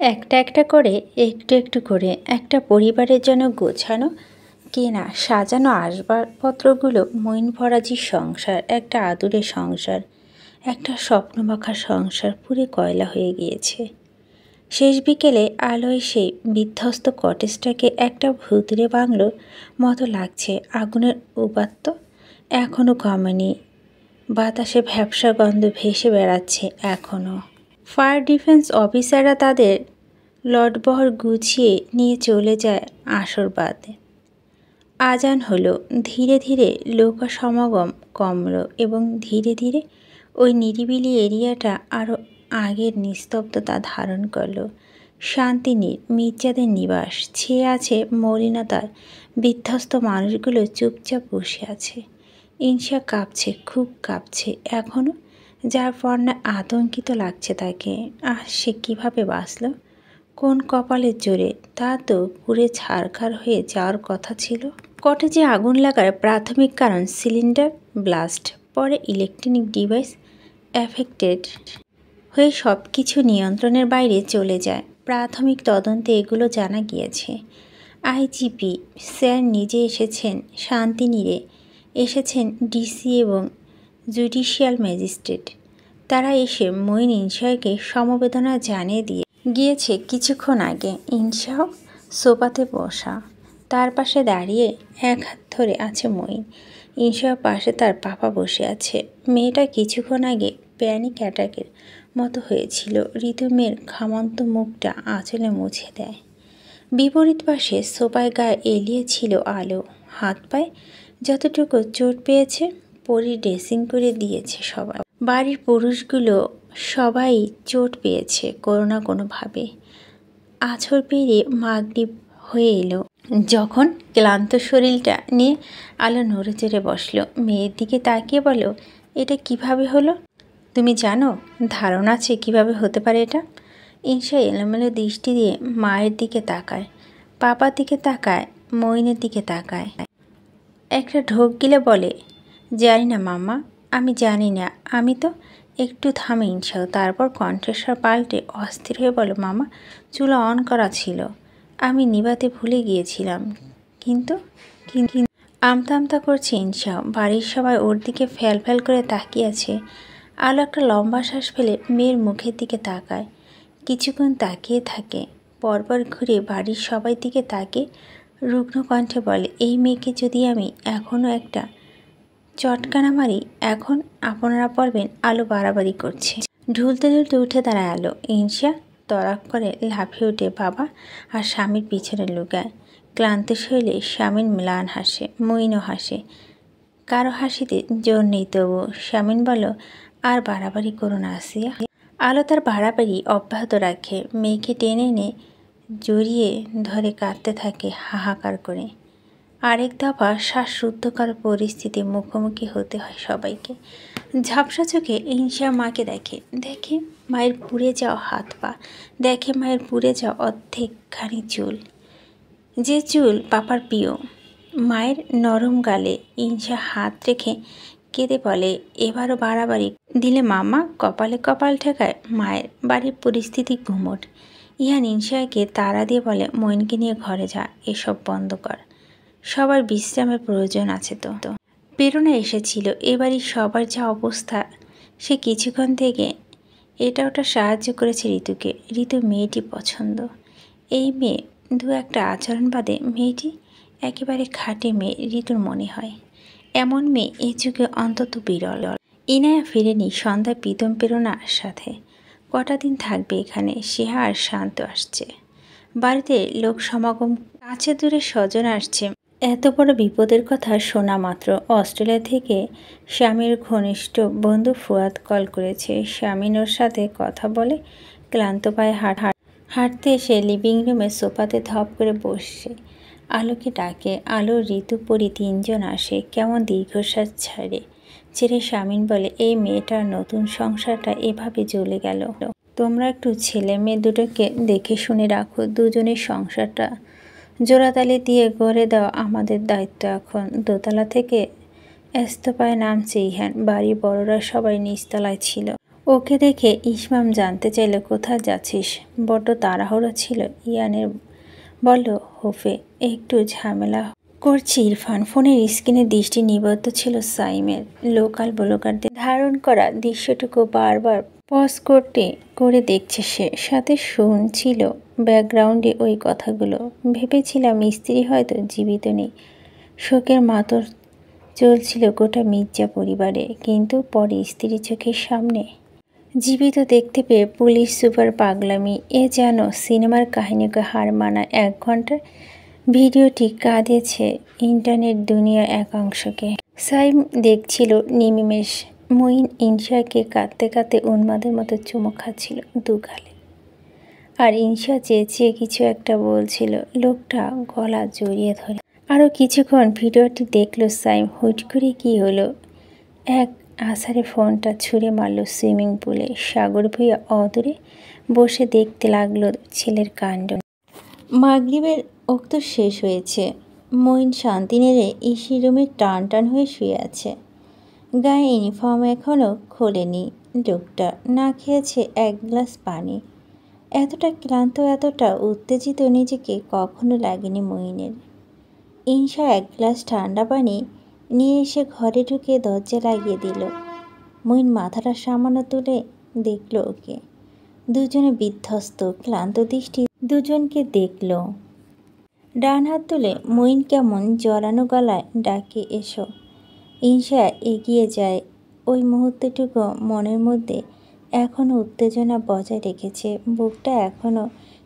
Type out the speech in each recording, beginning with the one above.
একটা একটা করে একটু একটু করে একটা পরিবারের জন্য গোছানো কেনা সাজানো আসবাবপত্রগুলো মইন ফরাজির সংসার, একটা আদুরে সংসার, একটা স্বপ্নমাখা সংসার পুরে কয়লা হয়ে গিয়েছে। শেষ বিকেলে আলোয় সেই বিধ্বস্ত কটেজটাকে একটা ভুতুড়ে বাংলোর মতো লাগছে। আগুনের উপাত্ত এখনও কমেনি, বাতাসে ভ্যাপসা গন্ধ ভেসে বেড়াচ্ছে এখনও। ফায়ার ডিফেন্স অফিসাররা তাদের লটবহর গুছিয়ে নিয়ে চলে যায় আসর বাদে। আজান হলো, ধীরে ধীরে লোক সমাগম কমল এবং ধীরে ধীরে ওই নিরিবিলি এরিয়াটা আরও আগের নিস্তব্ধতা ধারণ করল। শান্তিনীর মির্জাদের নিবাস ছেয়ে আছে মলিনতার। বিধ্বস্ত মানুষগুলো চুপচাপ বসে আছে। ইনসা কাঁপছে, খুব কাঁপছে এখনও, যার বর্ণা আতঙ্কিত লাগছে তাকে। সে কীভাবে বাঁচল? কোন কপালের জোরে? তা তো পুড়ে ছারখার হয়ে যাওয়ার কথা ছিল। কটেজে আগুন লাগার প্রাথমিক কারণ সিলিন্ডার ব্লাস্ট, পরে ইলেকট্রনিক ডিভাইস অ্যাফেক্টেড হয়ে সব কিছু নিয়ন্ত্রণের বাইরে চলে যায়। প্রাথমিক তদন্তে এগুলো জানা গিয়েছে। আইজিপি স্যার নিজে এসেছেন শান্তিনীরে, এসেছেন ডিসি এবং জুডিশিয়াল ম্যাজিস্ট্রেট। তারা এসে মইন ইনসাকে সমবেদনা জানিয়ে দিয়ে গিয়েছে কিছুক্ষণ আগে। ইনসাও সোফাতে বসা, তার পাশে দাঁড়িয়ে এক হাত ধরে আছে মইন। ইনসার পাশে তার পাপা বসে আছে। মেয়েটা কিছুক্ষণ আগে প্যানিক অ্যাটাকের মতো হয়েছিল। ঋতু মেয়ের ঘামন্ত মুখটা আঁচলে মুছে দেয়। বিপরীত পাশে সোফায় গায়ে এলিয়ে ছিল আলো। হাত পায়ে যতটুকু চোট পেয়েছে পরি ড্রেসিং করে দিয়েছে সবাই। বাড়ির পুরুষগুলো সবাই চোট পেয়েছে কোনো না কোনোভাবে। আছর পেরিয়ে মাগরিব হয়ে এলো যখন ক্লান্ত শরীরটা নিয়ে আলো নড়ে চড়ে বসলো। মেয়ের দিকে তাকিয়ে বলো, এটা কিভাবে হলো? তুমি জানো? ধারণা আছে কিভাবে হতে পারে এটা? ইনসা এলোমেলো দৃষ্টি দিয়ে মায়ের দিকে তাকায়, পাপার দিকে তাকায়, মইনের দিকে তাকায়। একটা ঢোক গিলে বলে, জানি না মাম্মা, আমি জানি না। আমি তো একটু থামে ইনসাও, তারপর কণ্ঠস্বর পাল্টে অস্থির হয়ে বলো, মামা চুলা অন করা ছিল, আমি নিভাতে ভুলে গিয়েছিলাম। কিন্তু আমতা আমতা করছে ইনসাও। বাড়ির সবাই ওর দিকে ফ্যাল ফ্যাল করে তাকিয়ে আছে। আলো একটা লম্বা শ্বাস ফেলে মেয়ের মুখের দিকে তাকায়, কিছুক্ষণ তাকিয়ে থাকে, পরপর ঘুরে বাড়ির সবাই দিকে তাকিয়ে রুগ্ন কণ্ঠে বলে, এই মেয়েকে যদি আমি এখনও একটা চটকানা মারি, এখন আপনারা বলবেন আলো বাড়াবাড়ি করছে। ঢুলতে ঢুলতে উঠে দাঁড়ায় আলো। ইনসা তড়াক করে লাফিয়ে উঠে বাবা আর স্বামীর পিছনে লুকায়। ক্লান্ত শরীরে স্বামীর ম্লান হাসে, মইনও হাসে। কারো হাসিতে জোর নেই তবু। স্বামীন বলো, আর বাড়াবাড়ি করো না আসিয়া। আলো তার বাড়াবাড়ি অব্যাহত রাখে। মেয়েকে টেনে এনে জড়িয়ে ধরে কাঁদতে থাকে হাহাকার করে। আরেক দফা শ্বাসরুদ্ধকর পরিস্থিতি মুখোমুখি হতে হয় সবাইকে। ঝাপসা চোখে ইনসা মাকে দেখে, দেখে মায়ের পুড়ে যাওয়া হাত পা, দেখে মায়ের পুড়ে যাওয়া অর্ধেকখানি চুল, যে চুল পাপার প্রিয়। মায়ের নরম গালে ইনসা হাত রেখে কেঁদে বলে, এবারও বাড়াবাড়ি দিলে মামা কপালে কপাল ঠেকায়। মায়ের বাড়ির পরিস্থিতি ঘুমট। ইহান ইনসাকে তাড়া দিয়ে বলে, মইনকে নিয়ে ঘরে যা, এসব বন্ধ কর, সবার বিশ্রামের প্রয়োজন আছে। তো প্রেরণা এসেছিল এবারই সবার যা অবস্থা। সে কিছুক্ষণ থেকে এটা ওটা সাহায্য করেছে ঋতুকে। ঋতু মেয়েটি পছন্দ। এই মেয়ে দু একটা আচরণ বাদে মেয়েটি একেবারে খাঁটি মেয়ে ঋতুর মনে হয়। এমন মেয়ে এই যুগে অন্তত বিরল। ইনায়া ফিরেনি সন্ধ্যায় প্রীতম প্রেরণার সাথে। কটা দিন থাকবে এখানে। সেহা আর শান্ত আসছে। বাড়িতে লোক সমাগম, কাছে দূরে স্বজন আসছে। এত বড় বিপদের কথা শোনা মাত্র অস্ট্রেলিয়া থেকে স্বামীর ঘনিষ্ঠ বন্ধু ফুয়াদ কল করেছে। স্বামীন ওর সাথে কথা বলে ক্লান্ত পায়ে হাঁটতে এসে লিভিং রুমে সোফাতে ধপ করে বসছে। আলোকে ডাকে। আলো, ঋতু, পরি তিনজন আসে। কেমন দীর্ঘশ্বাস ছেড়ে স্বামীন বলে, এই মেয়েটার নতুন সংসারটা এভাবে জ্বলে গেল। তোমরা একটু ছেলে মেয়ে দুটোকে দেখে শুনে রাখো। দুজনের সংসারটা জোড়াতালি দিয়ে গড়ে দেওয়া আমাদের দায়িত্ব এখন। দোতলা থেকে এস্তপায় নামছে ইহান। বাড়ির বড়রা সবাই নিচতলায় ছিল। ওকে দেখে ইসমাম জানতে চাইল কোথায় যাচ্ছিস। বড্ড তাড়াহুড়ো ছিল ইয়ানের। বলল, হোফে একটু ঝামেলা করছি ইরফান। ফোনের স্ক্রিনে দৃষ্টি নিবদ্ধ ছিল সাইমের। লোকাল ব্লগারদের ধারণ করা দৃশ্যটুকু বারবার পজ করে দেখছে সে, সাথে শুনছিল ব্যাকগ্রাউন্ডে ওই কথাগুলো। ভেবেছিলাম স্ত্রী হয়তো জীবিত নেই, শোকের মাতর চলছিল গোটা মির্জা পরিবারে, কিন্তু পরে স্ত্রীর চোখের সামনে জীবিত দেখতে পেয়ে পুলিশ সুপার পাগলামি। এ যেন সিনেমার কাহিনীকে হার মানা 1 ঘন্টার ভিডিওটি কাঁদিয়েছে ইন্টারনেট দুনিয়ার একাংশকে। সাইম দেখছিল নিমিমেষ। মঈন ইনশাকে কাঁদতে কাঁদতে উন্মাদের মতো চুমু খাচ্ছিল দুগালে, আর ইনশা চেঁচিয়ে কিছু একটা বলছিল। লোকটা গলা জড়িয়ে ধরে আরও কিছুক্ষণ ভিডিওটি দেখল সাইম। হুট করে কী হলো, এক আছাড়ে ফোনটা ছুঁড়ে মারল সুইমিং পুলে। সাগর ভূঁইয়া অদূরে বসে দেখতে লাগলো ছেলের কাণ্ড। মাগরিবের ওক্ত শেষ হয়েছে। মঈন শান্তি নেড়ে ইসি রুমে টান টান হয়ে শুয়ে আছে। গায়ে ইউনিফর্ম এখনও খোলেনি। লোকটা না খেয়েছে 1 গ্লাস পানি। এতটা ক্লান্ত, এতটা উত্তেজিত নিজেকে কখনো লাগেনি মঈনের। ইনশা 1 গ্লাস ঠান্ডা পানি নিয়ে এসে ঘরে ঢুকে দরজা লাগিয়ে দিল। মঈন মাথাটা সামান্য তুলে দেখল ওকে। দুজনে বিধ্বস্ত, ক্লান্ত দৃষ্টি দুজনকে দেখল। ডান হাত তুলে মঈন কেমন জড়ানো গলায় ডাকে, এসো। ইনশা এগিয়ে যায়। ওই মুহূর্তটুকু মনের মধ্যে এখনও উত্তেজনা বজায় রেখেছে। বুকটা এখনও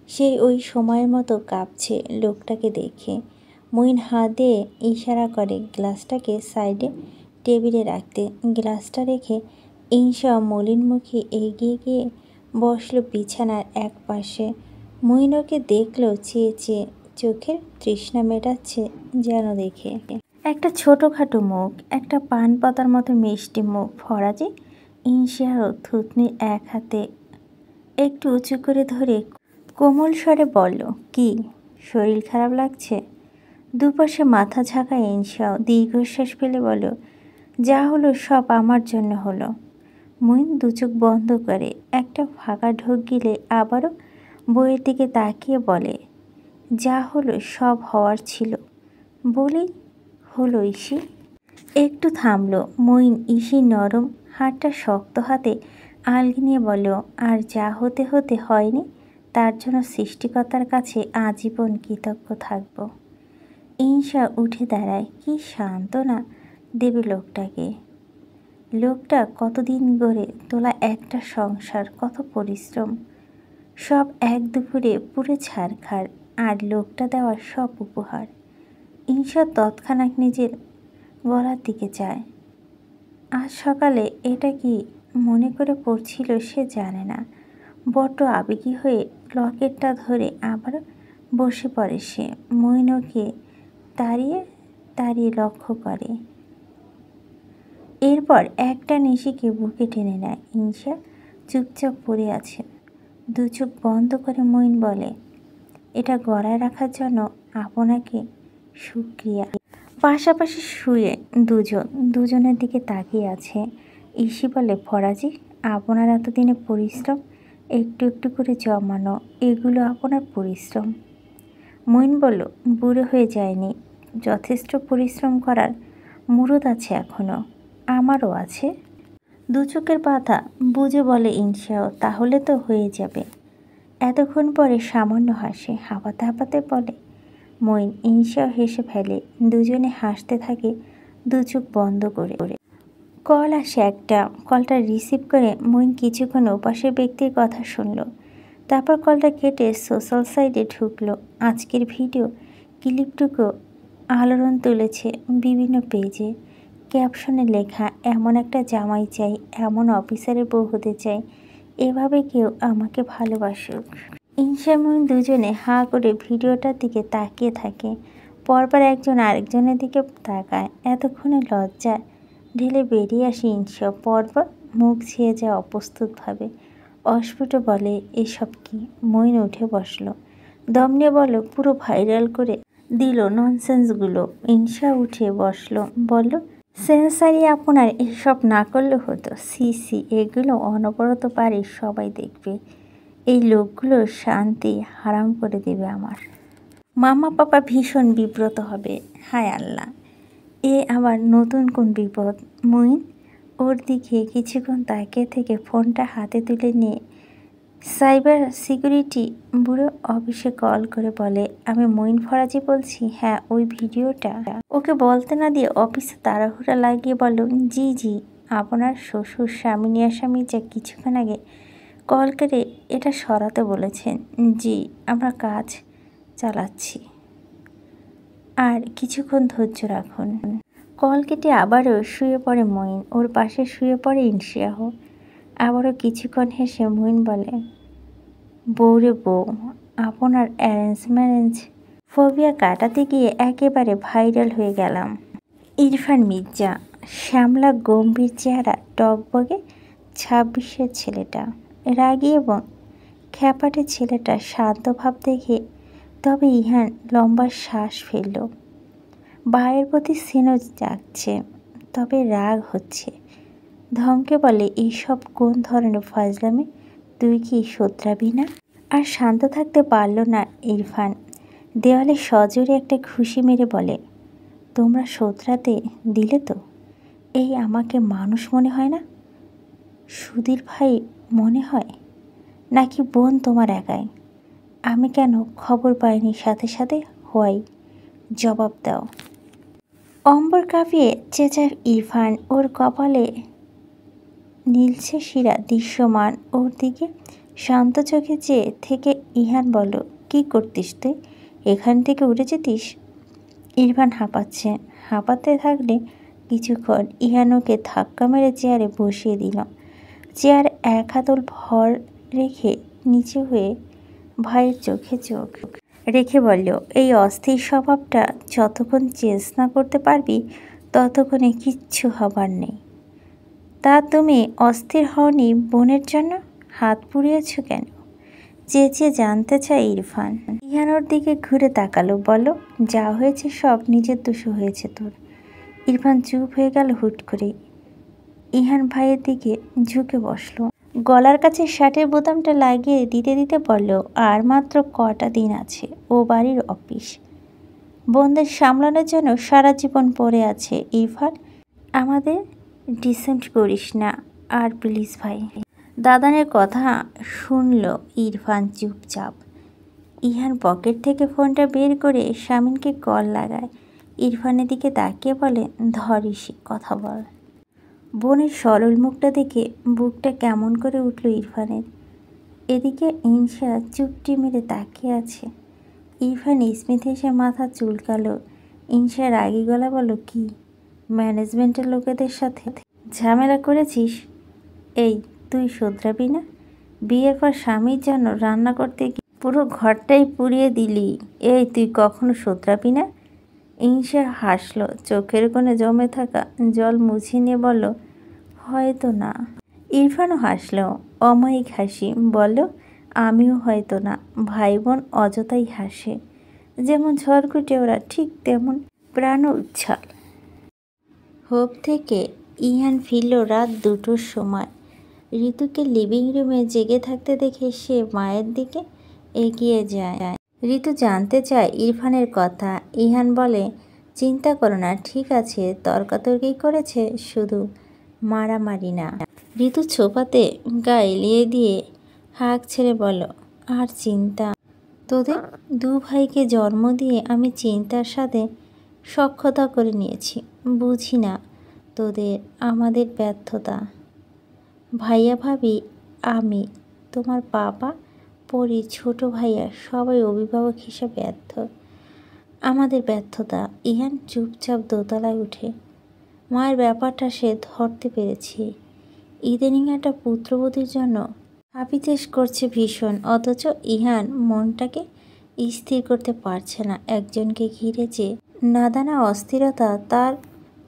সেই ওই সময়ের মতো কাঁপছে লোকটাকে দেখে। মঈন হাত দিয়ে ইশারা করে গ্লাসটাকে সাইডে টেবিলে রাখতে। গ্লাসটা রেখে ইনশা মলিনমুখী এগিয়ে গিয়ে বসল বিছানার এক পাশে। মঈন ওকে দেখল চেয়ে চেয়ে, চোখের তৃষ্ণা মেটাচ্ছে যেন দেখে। একটা ছোটোখাটো মুখ, একটা পান পাতার মতো মিষ্টি মুখ। ফরাজি ইনশারও থুতনি এক হাতে একটু উঁচু করে ধরে কোমল স্বরে বলল, কি শরীর খারাপ লাগছে? দুপাশে মাথা ঝাঁকায় ইনশাও দীর্ঘশ্বাস ফেলে বলল, যা হলো সব আমার জন্য হলো। মঈন দুচোখ বন্ধ করে একটা ফাঁকা ঢোক গিলে আবারও বইয়ের দিকে তাকিয়ে বলে, যা হলো সব হওয়ার ছিল বলেই হলো ইসি। একটু থামলো মঈন। ইসি নরম হাতটা শক্ত হাতে আলগি নিয়ে বলল, আর যা হতে হতে হয়নি তার জন্য সৃষ্টিকর্তার কাছে আজীবন কৃতজ্ঞ থাকব। ইনশা উঠে দাঁড়ায়। কি সান্ত্বনা দেবে লোকটাকে। লোকটা কতদিন গড়ে তোলা একটা সংসার, কত পরিশ্রম, সব এক দুপুরে পুরে ছারখার। আর লোকটা দেওয়ার সব উপহার। ইনশা তৎক্ষণাৎ নিজের গলার দিকে চায়। আজ সকালে এটা কি মনে করে পড়ছিল সে জানে না। বড্ড আবেগী হয়ে লকেটটা ধরে আবার বসে পড়ে সে। মঈন ওকে দাঁড়িয়ে দাঁড়িয়ে লক্ষ্য করে। এরপর একটা নিশিকে বুকে টেনে নেয়। ইনশা চুপচাপ পড়ে আছে, দু চোখ বন্ধ করে। মঈন বলে, এটা গলায় রাখার জন্য আপনাকে শুকরিয়া। পাশাপাশি শুয়ে দুজনের দিকে তাকিয়ে আছে। ইসি বলে, ফরাজি আপনার এতদিনে পরিশ্রম, একটু একটু করে জমানো, এগুলো আপনার পরিশ্রম। মঈন বলল, বুড়ো হয়ে যায়নি, যথেষ্ট পরিশ্রম করার মুরুদ আছে এখনও। আমারও আছে। দু চোখের পাতা বুঝে বলে ইনশাও, তাহলে তো হয়ে যাবে। এতক্ষণ পরে সামান্য হাসে, হাঁপাতে হাঁপাতে বলে মঈন। ইনশাও হেসে ফেলে। দুজনে হাসতে থাকে দু চোখ বন্ধ করে। কল আসে একটা। কলটা রিসিভ করে মঈন কিছুক্ষণ ওপাশের ব্যক্তির কথা শুনল। তারপর কলটা কেটে সোশ্যাল সাইটে ঢুকলো। আজকের ভিডিও ক্লিপটুকু আলোড়ন তুলেছে বিভিন্ন পেজে। ক্যাপশনে লেখা, এমন একটা জামাই চাই, এমন অফিসারের বউ হতে চাই, এভাবে কেউ আমাকে ভালোবাসুক। ইনশা মঈন দুজনে হাঁ করে ভিডিওটার দিকে তাকিয়ে থাকে। পরপর একজন আরেকজনের দিকে তাকায়। এতক্ষণে লজ্জা ঢেলে বেরিয়ে আসে ইনশা। পরপর মুখ ছেয়ে যায় অপ্রস্তুতভাবে। অস্ফুট বলে, এসব কি? মঈন উঠে বসলো। দম নিয়ে বলল, পুরো ভাইরাল করে দিল ননসেন্সগুলো। ইনশা উঠে বসলো, বলল, সেন্সারি আপনার এসব না করলে হতো। সি এগুলো অনবরত পারে, সবাই দেখবে। এই লোকগুলো শান্তি হারাম করে দেবে আমার। মামা পাপা ভীষণ বিব্রত হবে। হায় আল্লাহ, এ আবার নতুন কোন বিপদ। মুইন ওর দিকে কিছুক্ষণ তাকিয়ে থেকে ফোনটা হাতে তুলে নিয়ে সাইবার সিকিউরিটি ব্যুরো অফিসে কল করে বলে, আমি মঈন ফরাজি বলছি। হ্যাঁ, ওই ভিডিওটা। ওকে বলতে না দিয়ে অফিসে তাড়াহুড়া লাগিয়ে বলল, জি আপনার শ্বশুর স্বামী আসামি যা কিছুক্ষণ আগে কল করে এটা সরাতে বলেছেন। জি, আমরা কাজ চালাচ্ছি, আর কিছুক্ষণ ধৈর্য রাখুন। কল কেটে আবারও শুয়ে পড়ে মঈন। ওর পাশে শুয়ে পড়ে ইনশিয়াহ। আবারও কিছুক্ষণ হেসে মঈন বলে, বউরে বউ, আপনার অ্যারেঞ্জ ম্যারেঞ্জ ফোবিয়া কাটাতে গিয়ে একেবারে ভাইরাল হয়ে গেলাম। ইরফান মির্জা, শ্যামলা গম্ভীর চেহারা, টকবগে 26-এর ছেলেটা, রাগী এবং খ্যাপাটে ছেলেটা শান্ত ভাব দেখে তবে ইহান লম্বা শ্বাস ফেলল। ভাইয়ের প্রতি স্নেহ জাগছে, তবে রাগ হচ্ছে। ধমকে বলে, এইসব কোন ধরনের ফাজলামি? তুই কি শোধরাবি না? আর শান্ত থাকতে পারল না ইরফান। দেওয়ালে সজোরে একটা ঘুষি মেরে বলে, তোমরা শোধরাতে দিলে তো? এই আমাকে মানুষ মনে হয় না? সুধীর ভাই মনে হয়? নাকি বোন তোমার একাই? আমি কেন খবর পাইনি সাথে সাথে? হয় জবাব দাও। অম্বর কাঁপিয়ে চেঁচার ইরফান। ওর কপালে নীলছে শিরা দৃশ্যমান। ওর দিকে শান্ত চোখে চেয়ে থেকে ইহান বলল, কি করতিস তুই? এখান থেকে উঠে যেতিস? ইরফান হাঁপাচ্ছে। হাঁপাতে থাকলে কিছুক্ষণ ইহান ওকে ধাক্কা মেরে চেয়ারে বসিয়ে দিল। চেয়ার এক হাতল ভর রেখে নিচে হয়ে ভাইয়ের চোখে চোখ রেখে বলল, এই অস্থির স্বভাবটা যতক্ষণ চেঞ্জ না করতে পারবি ততক্ষণে কিচ্ছু হবার নেই। তা তুমি অস্থির হওনি বোনের জন্য? হাত পুড়িয়েছ কেন? চেঁচিয়ে জানতে চায় ইরফান। ইহান ওর দিকে ঘুরে তাকালো। বলো, যা হয়েছে সব নিজের দোষে হয়েছে তোর। ইরফান চুপ হয়ে গেল হুট করে। ইহান ভাইয়ের দিকে ঝুঁকে বসলো। গলার কাছে শার্টের বোতামটা লাগিয়ে দিতে দিতে বলল, আর মাত্র কটা দিন আছে ও বাড়ির অফিস। বোনদের সামলানোর জন্য সারা জীবন পড়ে আছে। ইরফান, আমাদের ডিসেন্ট করিস না আর প্লিজ ভাই। দাদানের কথা শুনল ইরফান চুপচাপ। ইহান পকেট থেকে ফোনটা বের করে শামিনকে কল লাগায়। ইরফানের দিকে তাকিয়ে বলে, ধরিস কথা বল। বোনের সরল মুখটা দেখে বুকটা কেমন করে উঠল ইরফানের। এদিকে ইনশা চুপটি মেরে তাকিয়ে আছে। ইরফান স্মিথ এসে মাথা চুলকালো। ইনশা রাগী গলা বলল, কি ম্যানেজমেন্টের লোকেদের সাথে ঝামেলা করেছিস? এই তুই শোধরাবি না? বিয়ের পর স্বামীর জন্য রান্না করতে গিয়ে পুরো ঘরটাই পুড়িয়ে দিলি। এই তুই কখনো শোধরাবি না? ইনশা হাসলো। চোখের কোণে জমে থাকা জল মুছিয়ে নিয়ে বলল, হয়তো না। ইরফানও হাসলো, অমায়িক হাসি। বলল, আমিও হয়তো না। ভাই বোন অযথাই হাসে। যেমন ঝড় ঘুটে ওরা, ঠিক তেমন প্রাণ উচ্ছ্বাল। হোপ থেকে ইহান ফিরল রাত 2টোর সময়। ঋতুকে লিভিং রুমে জেগে থাকতে দেখে সে মায়ের দিকে এগিয়ে যায়। ঋতু জানতে চায় ইরফানের কথা। ইহান বলে, চিন্তা করো না, ঠিক আছে। তর্কাতর্কি করেছে, শুধু মারামারি না। ঋতু ছোপাতে গা এলিয়ে দিয়ে হাঁক ছেড়ে বলল, আর চিন্তা? তোদের 2 ভাইকে জন্ম দিয়ে আমি চিন্তার সাথে সখ্যতা করে নিয়েছি। বুঝি না তোদের আমাদের ব্যর্থতা। ভাইয়া ভাবি, আমি, তোমার বাবা, পরি, ছোট ভাইয়া সবাই অভিভাবক হিসেবে ব্যর্থ। আমাদের ব্যর্থতা। ইহান চুপচাপ দোতলায় উঠে মায়ের ব্যাপারটা সে ধরতে পেরেছে। ইদানিং একটা পুত্রবধূর জন্য হাপিতেশ করছে ভীষণ, অথচ ইহান মনটাকে স্থির করতে পারছে না। একজনকে ঘিরে যে নাদানা অস্থিরতা তার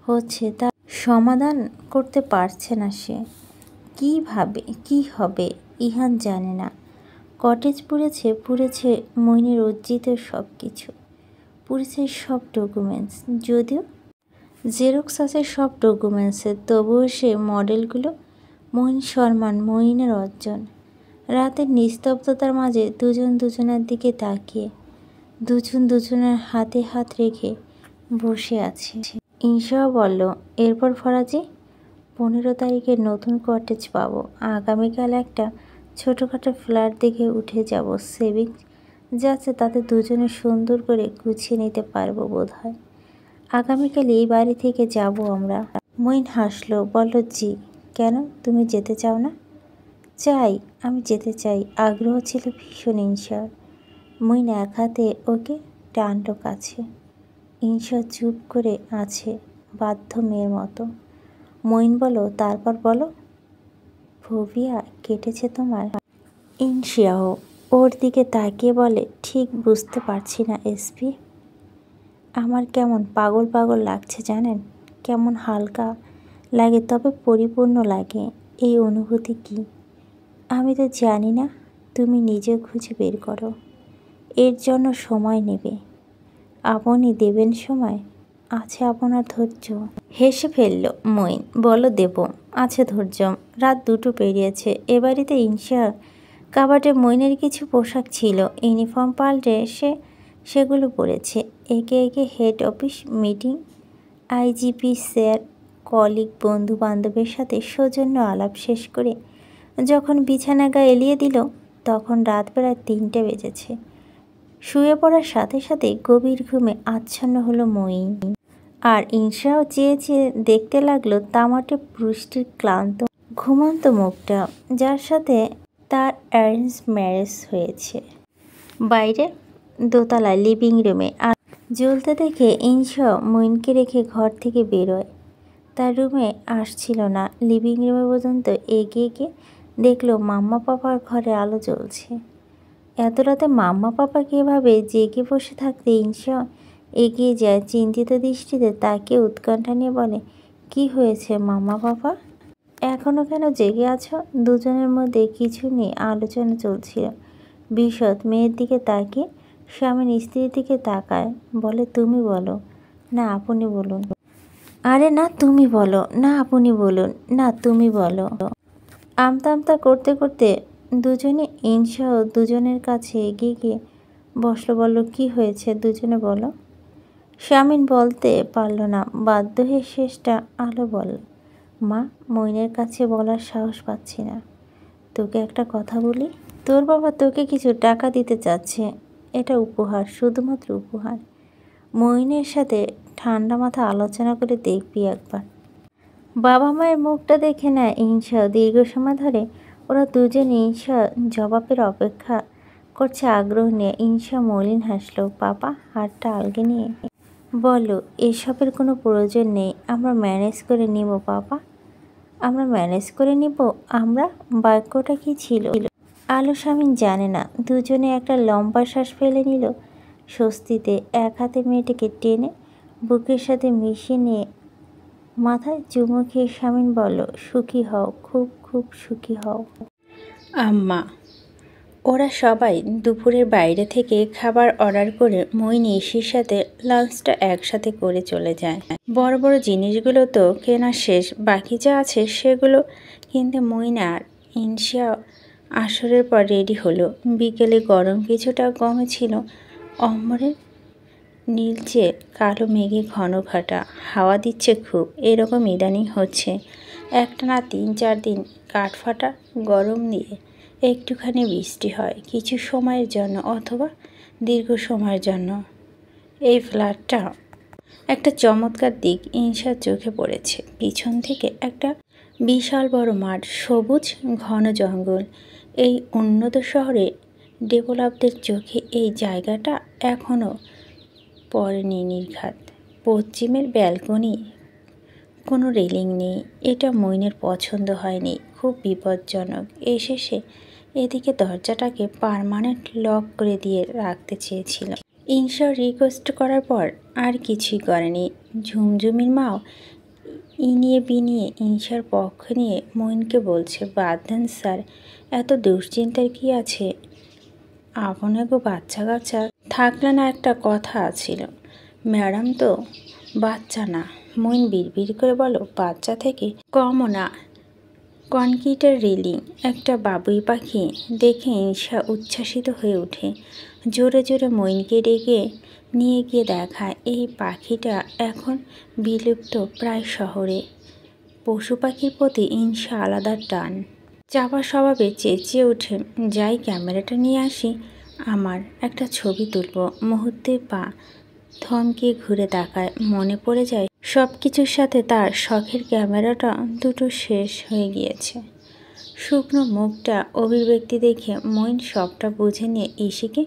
হচ্ছে, তার সমাধান করতে পারছে না সে। কীভাবে কী হবে ইহান জানে না। কটেজ পুড়েছে, পুড়েছে মইনের অর্জিত সব কিছু, পুড়েছে সব ডকুমেন্টস। যদিও জেরক্স আছে সব ডকুমেন্টসের, তবুও সে মডেলগুলো মঈন শর্মান, মঈনের অর্জন। রাতের নিস্তব্ধতার মাঝে দুজন দুজনের দিকে তাকিয়ে দুজন দুজনের হাতে হাত রেখে বসে আছে। ইনশাও বলল, এরপর ফরাজি 15 তারিখে নতুন কটেজ পাবো। আগামীকাল একটা ছোটোখাটো ফ্ল্যাট দেখে উঠে যাব। সেভিংস যাচ্ছে, তাতে দুজনে সুন্দর করে গুছিয়ে নিতে পারবো বোধ হয়। আগামীকাল এই বাড়ি থেকে যাব আমরা। মঈন হাসলো, বলল, জি। কেন, তুমি যেতে চাও না? চাই, আমি যেতে চাই। আগ্রহ ছিল ভীষণ ইনশার। মঈন এক হাতে ওকে টানল কাছে। ইনশা চুপ করে আছে, বাধ্য মেয়ের মতো। মঈন বলল, তারপর বলো। ফোবিয়া কেটেছে তোমার? ইনশিয়াও ওর দিকে তাকিয়ে বলে, ঠিক বুঝতে পারছি না এসপি। আমার কেমন পাগল পাগল লাগছে জানেন, কেমন হালকা লাগে, তবে পরিপূর্ণ লাগে। এই অনুভূতি কি আমি তো জানি না, তুমি নিজে খুঁজে বের করো। এর জন্য সময় নেবে। আপনি দেবেন সময়? আছে আপনার ধৈর্য? হেসে ফেলল মঈন, বলো, দেব, আছে ধৈর্য। রাত 2টো পেরিয়েছে। এ বাড়িতে ইনশা কাবাটে মঈনের কিছু পোশাক ছিল, ইউনিফর্ম পাল্টে সেগুলো পরেছে। একে একে head office meeting, IGP sir, colleague, বন্ধু বান্ধবের সাথে সৌজন্য আলাপ শেষ করে যখন বিছানা গায়ে এলিয়ে দিল, তখন রাত প্রায় 3টে বেজেছে। শুয়ে পড়ার সাথে সাথে গভীর ঘুমে আচ্ছন্ন হলো মঈন। আর ইনশাও চেয়ে চেয়ে দেখতে লাগলো তামাটে পুরুষটির ক্লান্ত ঘুমন্ত মুখটা, যার সাথে তার অ্যারেঞ্জ ম্যারেজ হয়েছে। বাইরে দোতলায় লিভিং রুমে আর জ্বলতে দেখে ইনশা মঈনকে রেখে ঘর থেকে বেরোয়। তার রুমে আসছিল না। লিভিং রুমে পর্যন্ত এগিয়ে গিয়ে দেখলো মাম্মা পাপার ঘরে আলো জ্বলছে। এত রাতে মাম্মা পাপা কীভাবে জেগে বসে থাকতে ইনশা এগিয়ে যায়, চিন্তিত দৃষ্টিতে তাকে উৎকণ্ঠা নিয়ে বলে, কি হয়েছে মাম্মা পাপা? এখনও কেন জেগে আছো? দুজনের মধ্যে কিছু নিয়ে আলোচনা চলছিল। বিশদ মেয়ের দিকে তাকিয়ে স্বামীর স্ত্রীর দিকে তাকায়, বলে, তুমি বলো না আপনি বলুন। আরে না তুমি বলো, না আপনি বলুন, না তুমি বলো। আমতা আমতা করতে করতে দুজনে ইনশাহ দুজনের কাছে এগিয়ে গিয়ে বসলো। বলল, কি হয়েছে দুজনে বলো। স্বামীন বলতে পারল না, বাধ্য হয়ে শেষটা আলো বলল, মা, মঈনের কাছে বলার সাহস পাচ্ছি না। তোকে একটা কথা বলি, তোর বাবা তোকে কিছু টাকা দিতে চাচ্ছে। এটা উপহার, শুধুমাত্র উপহার। মঈনের সাথে ঠান্ডা মাথা আলোচনা করে দেখবি একবার। বাবা মায়ের মুখটা দেখে নেয় ইনশা। দীর্ঘ সময় ধরে ওরা দুজন ইনশা জবাবের অপেক্ষা করছে আগ্রহ নিয়ে। ইনশা মলিন হাসলো, পাপা হাতটা আলগে নিয়ে বলল, এসবের কোনো প্রয়োজন নেই, আমরা ম্যানেজ করে নিব পাপা, আমরা ম্যানেজ করে নিব। আমরা বাক্যটা কি ছিল আলো স্বামী জানে না। দুজনে একটা লম্বা শ্বাস ফেলে নিল স্বস্তিতে। এক হাতে মেয়েটাকে টেনে বুকের সাথে মিশিয়ে নিয়ে মাথায় চুমু খেয়ে স্বামীন বলল, সুখী হও, খুব খুব সুখী হও আম্মা। ওরা সবাই দুপুরের বাইরে থেকে খাবার অর্ডার করে মঈন ইসির সাথে লাঞ্চটা একসাথে করে চলে যায়। বড় বড় জিনিসগুলো তো কেনা শেষ, বাকি যা আছে সেগুলো কিনতে মঈন আর ইনশা আসরের পর রেডি হলো। বিকেলে গরম কিছুটা কমেছিল। অম্বরের নীলচে কালো মেঘে ঘন ঘাটা, হাওয়া দিচ্ছে খুব। এরকম ইদানিং হচ্ছে, একটানা 3-4 দিন কাঠফাটা গরম দিয়ে একটুখানি বৃষ্টি হয় কিছু সময়ের জন্য অথবা দীর্ঘ সময়ের জন্য। এই ফ্ল্যাটটা একটা চমৎকার দিক ইনশার চোখে পড়েছে। পিছন থেকে একটা বিশাল বড় মাঠ, সবুজ ঘন জঙ্গল। এই উন্নত শহরে ডেভেলপদের চোখে এই জায়গাটা এখনও পড়েনি নির্ঘাত। পশ্চিমের ব্যালকনি, কোনো রেলিং নেই। এটা মঈনের পছন্দ হয়নি, খুব বিপজ্জনক। এসে এদিকে দরজাটাকে পার্মানেন্ট লক করে দিয়ে রাখতে চেয়েছিল। ইনশা রিকোয়েস্ট করার পর আর কিছুই করেনি। ঝুমঝুমির মাও ইনিয়ে বিনিয়ে ইনশার পক্ষ নিয়ে মঈনকে বলছে, বাদ দেন স্যার, এত দুশ্চিন্তার কি আছে? আপনাকে বাচ্চা কাচ্চা থাকলে না একটা কথা আছিল। ম্যাডাম তো বাচ্চা না, মইন বিড়বিড় করে বলো, বাচ্চা থেকে কমও না, কনক্রিটের রেলিং, একটা বাবুই পাখি। দেখে ঈর্ষা উচ্ছ্বাসিত হয়ে ওঠে। জোরে জোরে মইনকে ডেকে নিয়ে গিয়ে দেখায় এই পাখিটা এখন বিলুপ্ত প্রায় শহরে। পশু পাখির প্রতি ঈর্ষা আলাদা টান। চাপা স্বভাবে চেঁচিয়ে ওঠে, যাই ক্যামেরাটা নিয়ে আসি, আমার একটা ছবি তুলব। মুহূর্তে পা থমকে ঘুরে তাকায়। মনে পড়ে যায় সব কিছুর সাথে তার শখের ক্যামেরাটা দুটো শেষ হয়ে গিয়েছে। শুকনো মুখটা অভিব্যক্তি দেখে মইন সবটা বুঝে নিয়ে ইসিকে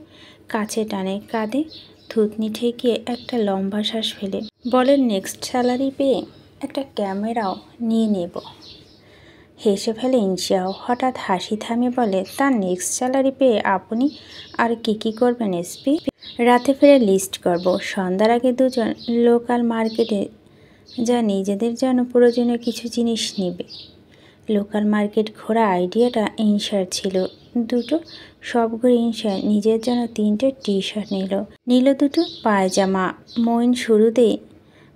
কাছে টানে, কাঁধে থুতনি ঠেকিয়ে একটা লম্বা শ্বাস ফেলে বলে, নেক্সট স্যালারি পেয়ে একটা ক্যামেরাও নিয়ে নেব। হেসে ফেলে ইনশাও। হঠাৎ হাসি থামিয়ে বলে, তার নেক্সট স্যালারি পেয়ে আপনি আর কি করবেন এসপি? রাতে ফিরে লিস্ট করব। সন্ধ্যার আগে দুজন লোকাল মার্কেটে যা নিজেদের জন্য প্রয়োজনীয় কিছু জিনিস নেবে। লোকাল মার্কেট ঘোরা আইডিয়াটা ইনশার ছিল। দুটো সব ঘুরে ইনশা নিজের জন্য 3টে টি-শার্ট নিল দুটো পায়জামা। মইন শুরুতেই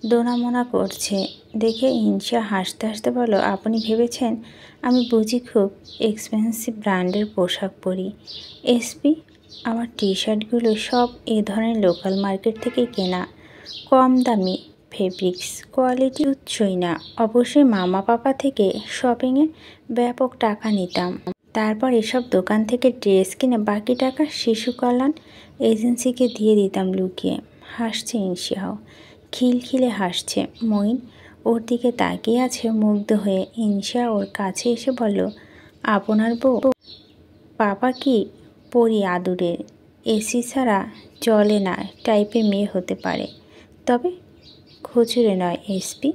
দোনামোনা করছে দেখে ইনশা হাসতে হাসতে বলল, আপনি ভেবেছেন আমি বুঝি খুব এক্সপেন্সিভ ব্র্যান্ডের পোশাক পরি? এসপি, আমার টি-শার্টগুলো সব এ ধরনের লোকাল মার্কেট থেকে কেনা, কম দামি ফেব্রিক্স, কোয়ালিটি উচ্চই না। অবশ্যই মামা পাপা থেকে শপিংয়ে ব্যাপক টাকা নিতাম, তারপর এসব দোকান থেকে ড্রেস কিনে বাকি টাকা শিশু কল্যাণ এজেন্সিকে দিয়ে দিতাম লুকিয়ে। হাসছে ইনশাও, খিলখিলে হাসছে। মইন ওর দিকে তাকিয়ে আছে মুগ্ধ হয়ে। ইনশা ওর কাছে এসে বলল, আপনার বউ পাপা কি পরি আদুরের, এসি ছাড়া চলে না টাইপের মেয়ে হতে পারে, তবে খুচুরে নয় এসপি,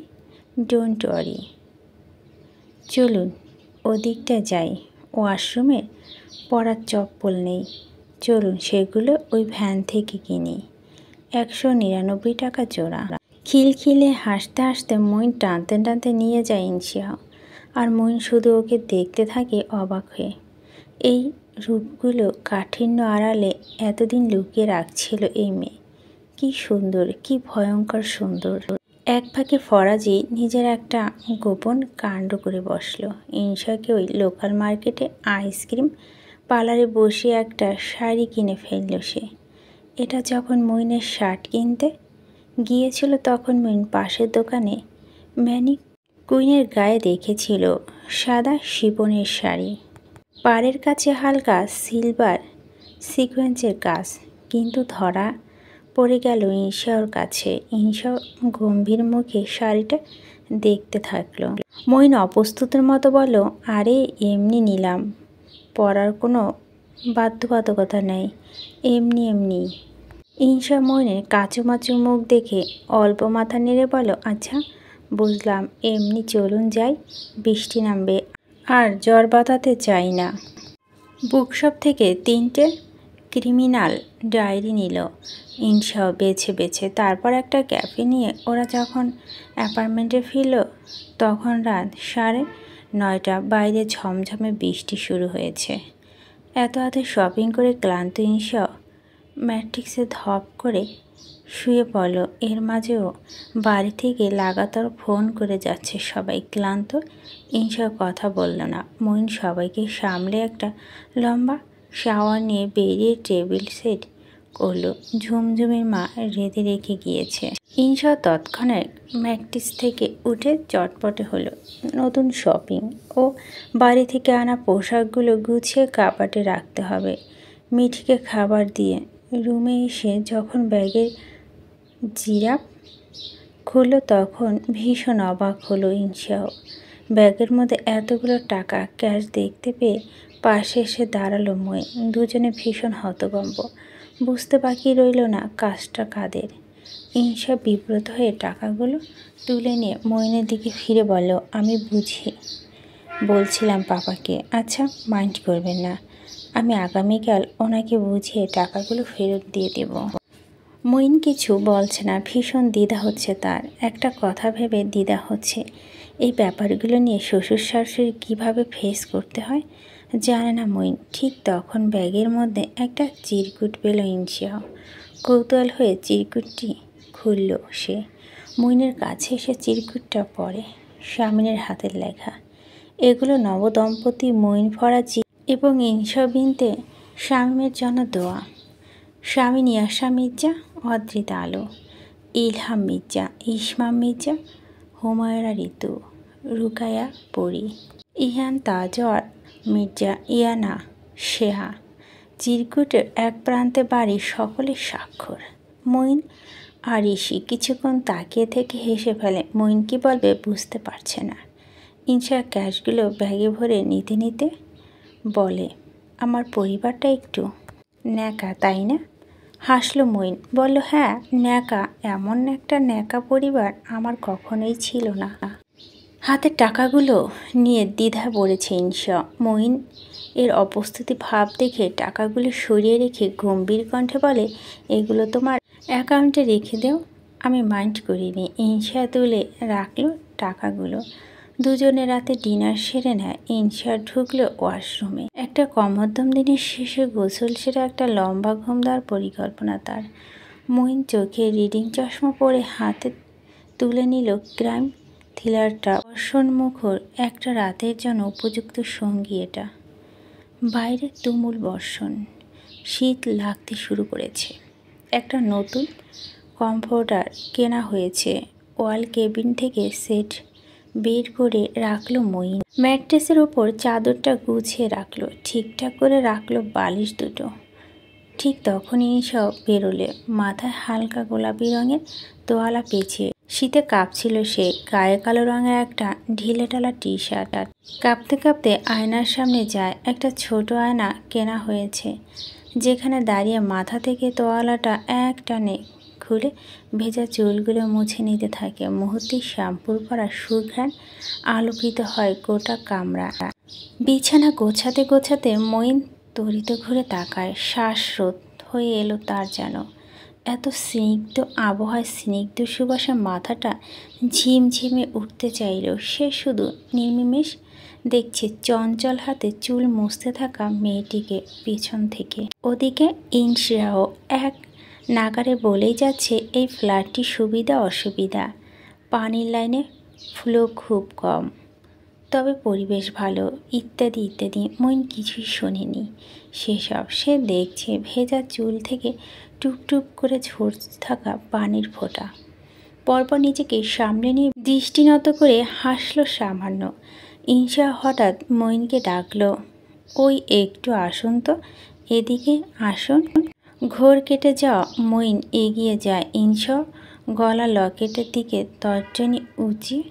ডোন্ট ওয়ারি। চলুন ওদিকটা যাই, ওয়াশরুমে পরার চপ্পল নেই, চলুন সেগুলো ওই ভ্যান থেকে কিনি, 199 টাকা জোড়া। খিলখিলে হাসতে হাসতে মইন টানতে টানতে নিয়ে যায় ইনশাও। আর মইন শুধু ওকে দেখতে থাকে অবাক হয়ে। এই রূপগুলো কাঠিন্য আড়ালে এতদিন লুকিয়ে রাখছিল এই মেয়ে। কি সুন্দর, কি ভয়ঙ্কর সুন্দর। এক ফাঁকে ফরাজি নিজের একটা গোপন কাণ্ড করে বসলো। ইনশাকে ওই লোকাল মার্কেটে আইসক্রিম পার্লারে বসে একটা শাড়ি কিনে ফেলল সে। এটা যখন মইনের শার্ট কিনতে গিয়েছিল তখন মইন পাশের দোকানে ম্যানিকুইনের গায়ে দেখেছিল সাদা শিপনের শাড়ি, পাড়ের কাছে হালকা সিলভার সিকোয়েন্সের কাজ। কিন্তু ধরা পড়ে গেল ইনশার কাছে। ইনশা গম্ভীর মুখে শাড়িটা দেখতে থাকলো। মইন অপ্রস্তুতের মতো বলল, আরে এমনি নিলাম, পরার কোনো বাধ্যবাধকতা নেই, এমনি এমনি। ইনশা মইনের কাচুমাচু মুখ দেখে অল্প মাথা নেড়ে বলল, আচ্ছা বুঝলাম, এমনি চলুন যাই, বৃষ্টি নামবে, আর জ্বর বাতাতে চাই না। বুকশপ থেকে 3টে ক্রিমিনাল ডায়েরি নিল ইনশাও বেছে বেছে। তারপর একটা ক্যাফে নিয়ে ওরা যখন অ্যাপার্টমেন্টে ফিরল তখন রাত 9:30। বাইরে ঝমঝমে বৃষ্টি শুরু হয়েছে। এত রাতে শপিং করে ক্লান্ত ইনশাও ম্যাট্রিক্সে ধপ করে শুয়ে পড়ল। এর মাঝেও বাড়ি থেকে লাগাতার ফোন করে যাচ্ছে সবাই। ক্লান্ত ইনশা কথা বলল না। মইন সবাইকে সামলে একটা লম্বা শাওয়ার নিয়ে বেরিয়ে টেবিল সেট করলো। ঝুমঝুমের মা রেঁধে রেখে গিয়েছে। ইনশা তৎক্ষণাৎ ম্যাট্রিক্স থেকে উঠে চটপটে হলো। নতুন শপিং ও বাড়ি থেকে আনা পোশাকগুলো গুছিয়ে কাপড়ে রাখতে হবে। মিঠিকে খাবার দিয়ে রুমে এসে যখন ব্যাগের জিরাপ খুলল তখন ভীষণ অবাক হলো ইনশাও। ব্যাগের মধ্যে এতগুলো টাকা ক্যাশ দেখতে পেয়ে পাশে এসে দাঁড়ালো মইন। দুজনে ভীষণ হতভম্ব, বুঝতে বাকি রইল না কাজটা কাদের। ইনশা বিব্রত হয়ে টাকাগুলো তুলে নিয়ে মইনের দিকে ফিরে বলল, আমি বলছিলাম পাপাকে, আচ্ছা মাইন্ড করবেন না, আমি আগামীকাল ওনাকে বুঝিয়ে টাকাগুলো ফেরত দিয়ে দেব। মইন কিছু বলছে না, ভীষণ দ্বিধা হচ্ছে তার। একটা কথা ভেবে দ্বিধা হচ্ছে, এই ব্যাপারগুলো নিয়ে শ্বশুর শাশুড়ি কীভাবে ফেস করতে হয় জানে না মইন। ঠিক তখন ব্যাগের মধ্যে একটা চিরকুট পেল ইনশাও। কৌতূহল হয়ে চিরকুটটি খুলল সে। মইনের কাছে এসে চিরকুটটা পড়ে। শামিনের হাতের লেখা। এগুলো নবদম্পতি মইন ফরাজি এবং ইনশা বিনতে শামীমের জন্য দোয়া। শামীম ইয়াসা মির্জা, অদ্রিতা আলো, ইলহাম মির্জা, ইসমাম মির্জা, হুমায়রা ঋতু, রুকায়া পরি, ইহান তাজওয়ার মির্জা, ইয়ানা, শেহা। চিরকুটের এক প্রান্তে বাড়ির সকলের স্বাক্ষর। মইন আর ঋষি কিছুক্ষণ তাকিয়ে থেকে হেসে ফেলে। মইন কি বলবে বুঝতে পারছে না। ইনশা ক্যাশগুলো ব্যাগে ভরে নিতে নিতে বলে, আমার পরিবারটা একটু ন্যাকা, তাই না? হাসলো মইন, বলল, হ্যাঁ ন্যাকা। এমন একটা ন্যাকা পরিবার আমার কখনোই ছিল না। হাতের টাকাগুলো নিয়ে দ্বিধা পড়েছে ইনশা। মইন এর অপ্রস্তুতি ভাব দেখে টাকাগুলো সরিয়ে রেখে গম্ভীর কণ্ঠে বলে, এগুলো তোমার অ্যাকাউন্টে রেখে দেও, আমি মাইন্ড করিনি। ইনশা তুলে রাখলো টাকাগুলো। দুজনে রাতে ডিনার সেরে নেয়। ইনশা ঢুকলো ওয়াশরুমে। একটা কমধ্যম দিনের শেষে গোসল সেরে একটা লম্বা ঘুম দেওয়ার পরিকল্পনা তার। মইন চোখে রিডিং চশমা পরে হাতে তুলে নিল ক্রাইম থ্রিলারটা। বর্ষণমুখর একটা রাতের জন্য উপযুক্ত সঙ্গী এটা। বাইরে তুমুল বর্ষণ, শীত লাগতে শুরু করেছে। একটা নতুন কমফোর্টার কেনা হয়েছে। ওয়াল কেবিন থেকে সেট বের করে রাখলো মইন। ম্যাট্রেসের ওপর চাদরটা গুছিয়ে রাখলো, ঠিকঠাক করে রাখলো বালিশ দুটো। ঠিক তখনই সব বেরোলে, মাথায় হালকা গোলাপি রঙের তোয়ালা পেঁচিয়ে। শীতে কাঁপছিল সে। গায়ে কালো রঙের একটা ঢিলেঢালা টি শার্ট। আর কাঁপতে কাঁপতে আয়নার সামনে যায়। একটা ছোট আয়না কেনা হয়েছে, যেখানে দাঁড়িয়ে মাথা থেকে তোয়ালাটা এক টানে খুলে ভেজা চুলগুলো মুছে নিতে থাকে। মুহূর্তে শ্যাম্পুর করা সুঘ্রাণ আলোকিত হয় গোটা কামরা। বিছানা গোছাতে গোছাতে মইন তরিত ঘুরে তাকায়। শ্বাসরোধ হয়ে এলো তার যেন। এত স্নিগ্ধ আবহাওয়ায় স্নিগ্ধ সুবাসে মাথাটা ঝিমঝিমে উঠতে চাইল। সে শুধু নির্নিমেষ দেখছে চঞ্চল হাতে চুল মুছতে থাকা মেয়েটিকে পিছন থেকে। ওদিকে ইনশাও এক নাগারে বলেই যাচ্ছে এই ফ্ল্যাটটির সুবিধা অসুবিধা। পানির লাইনে ফ্লো খুব কম, তবে পরিবেশ ভালো, ইত্যাদি ইত্যাদি। মইন কিছুই শোনেনি সেসব। সে দেখছে ভেজা চুল থেকে টুপটুপ করে ঝরতে থাকা পানির ফোঁটা। পরপর নিজেকে সামনে নিয়ে দৃষ্টি নত করে হাসলো সামান্য। ইনশা হঠাৎ মইনকে ডাকলো, ওই একটু আসুন তো, এদিকে আসুন। ঘোর কেটে যাওয়া মইন এগিয়ে যায়। ইনশা গলা লকেটের দিকে তর্জনী উঁচিয়ে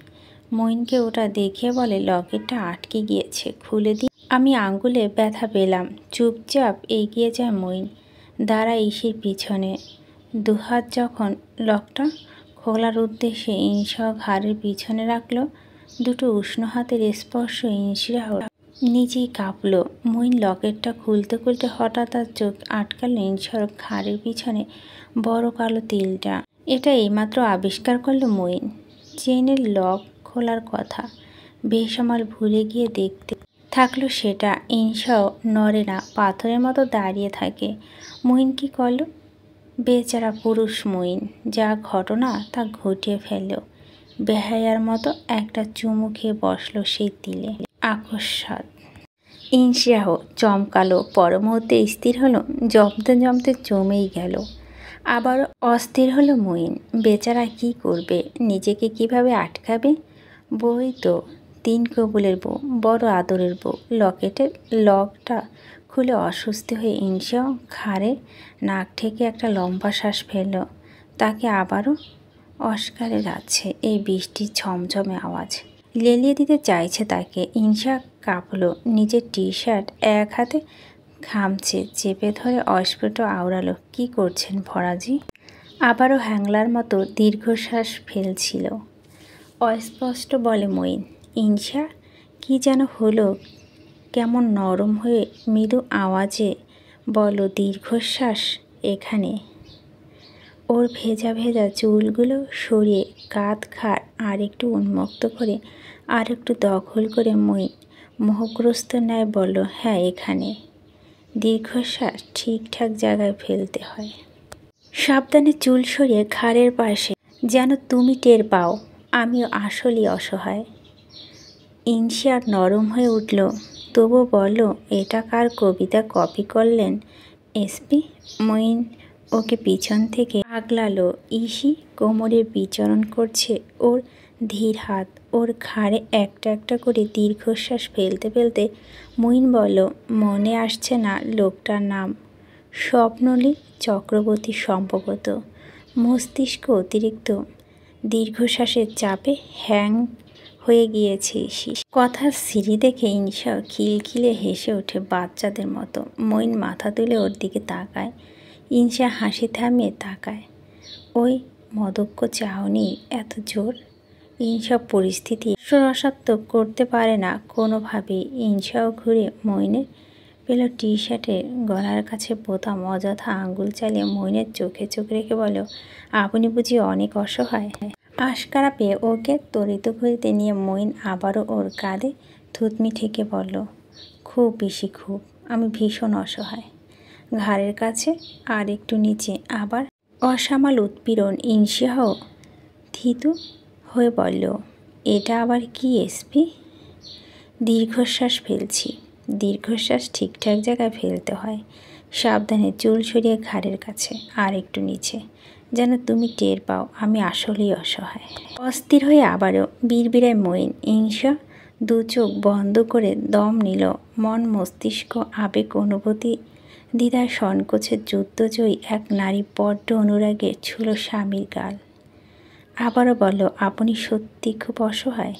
মইনকে ওটা দেখিয়ে বলে, লকেটটা আটকে গিয়েছে, খুলে দিই। আমি আঙ্গুলে ব্যথা পেলাম। চুপচাপ এগিয়ে যায় মইন। দাঁড়া ইসির পিছনে। দুহাত যখন লকটা খোলার উদ্দেশ্যে ইনশা ঘাড়ের পিছনে রাখলো, দুটো উষ্ণ হাতের স্পর্শ ইনশিরাহ নিজেই কাঁপলো। মইন লকেটটা খুলতে খুলতে হঠাৎ তার চোখ আটকালো ইনশার ঘাড়ের পিছনে বড় কালো তিলটা। এটা এইমাত্র আবিষ্কার করলো মইন। চেনের লক খোলার কথা বেসামাল ভুলে গিয়ে দেখতে থাকলো সেটা। ইনশাও নড়ে না, পাথরের মতো দাঁড়িয়ে থাকে। মইন কি করলো? বেচারা পুরুষ মইন যা ঘটনা তা ঘটিয়ে ফেলল। বেহায়ার মতো একটা চুমু খেয়ে বসলো সেই তিলে। আকস্মাৎ ইনশাও চমকালো, পর মুহূর্তে স্থির হলো। জমতে জমতে জমেই গেল। আবার অস্থির হলো মইন। বেচারা কি করবে? নিজেকে কিভাবে আটকাবে? বই তো, 3 কবুলের বউ, বড় আদরের বউ। লকেটের লকটা খুলে অস্বস্তি হয়ে ইনশাও ঘাড়ে নাক ঠেকে একটা লম্বা শ্বাস ফেলল। তাকে আবারও অস্কারে যাচ্ছে এই বৃষ্টির ঝমঝমে আওয়াজ। লেলিয়ে দিতে চাইছে তাকে। ইনশা কাঁপলো। নিজের টি শার্ট এক হাতে ঘামছে চেপে ধরে অস্ফুট আওড়ালো, কি করছেন ফরাজি? আবারও হ্যাংলার মতো দীর্ঘশ্বাস ফেলছিল। অস্পষ্ট বলে মইন। ইনশা কি যেন হলো, কেমন নরম হয়ে মৃদু আওয়াজে বলো, দীর্ঘশ্বাস এখানে। ওর ভেজা ভেজা চুলগুলো সরিয়ে কাঁধ ঘাড় আর একটু উন্মুক্ত করে আর একটু দখল করে মইন মোহগ্রস্ত ন্যায় বলল, হ্যাঁ এখানে। দীর্ঘশ্বাস ঠিকঠাক জায়গায় ফেলতে হয়। সাবধানে চুল সরিয়ে ঘাড়ের পাশে যেন তুমি টের পাও আমিও আসলেই অসহায়। ইনশিয়া নরম হয়ে উঠল। তবু বলো, এটা কার কবিতা কপি করলেন এসপি? মঈন ওকে পিছন থেকে আগলালো। ইসি কোমরে বিচরণ করছে ওর ধীর হাত। ওর ঘাড়ে একটা একটা করে দীর্ঘশ্বাস ফেলতে ফেলতে মঈন বলল, মনে আসছে না লোকটার নাম? স্বপ্নলী চক্রবর্তী সম্ভবত। মস্তিষ্ক অতিরিক্ত দীর্ঘশ্বাসের চাপে হ্যাং হয়ে গিয়েছে। কথার সিঁড়ি দেখে ইনশা খিলখিলে হেসে ওঠে বাচ্চাদের মতো। মঈন মাথা তুলে ওর দিকে তাকায়। ইনশা হাসি থামিয়ে তাকায়। ওই মদক্য চাহনি এত জোর। ইনশা পরিস্থিতি রসাত্মক করতে পারে না কোনোভাবেই। ইনশাও ঘুরে মঈনের পেল টি শার্টের গলার কাছে বোতাম। অযথা আঙ্গুল চালিয়ে মঈনের চোখে চোখ রেখে বলো, আপনি বুঝি অনেক অসহায়? আশকারা পেয়ে ওকে তড়িত ঘড়িতে নিয়ে মঈন আবারও ওর কাঁধে থুতনি ঠেকে বলল, খুব বেশি, খুব। আমি ভীষণ অসহায়। ঘাড়ের কাছে আর একটু নিচে আবার অসামাল উৎপীড়ন। ইনশাও থিতু হয়ে বলল, এটা আবার কি এসপি? দীর্ঘশ্বাস ফেলছি। দীর্ঘশ্বাস ঠিকঠাক জায়গায় ফেলতে হয়। সাবধানে চুল সরিয়ে ঘাড়ের কাছে আর একটু নিচে। যেন তুমি টের পাও আমি আসলেই অসহায়। অস্থির হয়ে আবারও বিড়বিড়ায় মঈন। ইনশা দু চোখ বন্ধ করে দম নিল। মন মস্তিষ্ক আবেগ অনুভূতি দ্বিধার সংকোচের যুদ্ধজয়ী এক নারী বড্ড অনুরাগে ছুঁল স্বামীর গাল। আবারও বলল, আপনি সত্যি খুব অসহায়?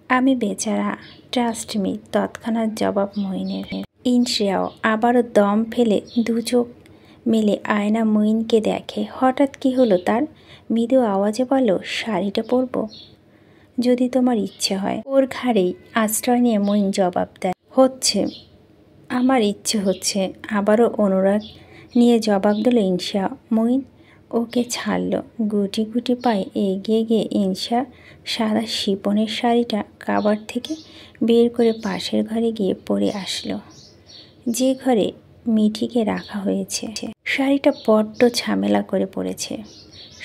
আমি বেচারা, ট্রাস্ট মি। তৎক্ষণাৎ জবাব মঈনের। ইনশিয়াও আবারও দম ফেলে দু চোখ মেলে আয়না মঈনকে দেখে। হঠাৎ কি হলো তার? মৃদু আওয়াজে বলল, শাড়িটা পরবো যদি তোমার ইচ্ছে হয়। ওর ঘাড়েই আশ্রয় নিয়ে মঈন জবাব দেয়, হচ্ছে, আমার ইচ্ছে হচ্ছে। আবারও অনুরাগ নিয়ে জবাব দিল ইনশা। মঈন ওকে ছাড়ল। গুটি গুটি পায়ে এগিয়ে গিয়ে ইনশা সাদা শিপনের শাড়িটা কাবার থেকে বের করে পাশের ঘরে গিয়ে পরে আসলো, যে ঘরে মিঠিকে রাখা হয়েছে। শাড়িটা বড্ড ঝামেলা করে পরেছে।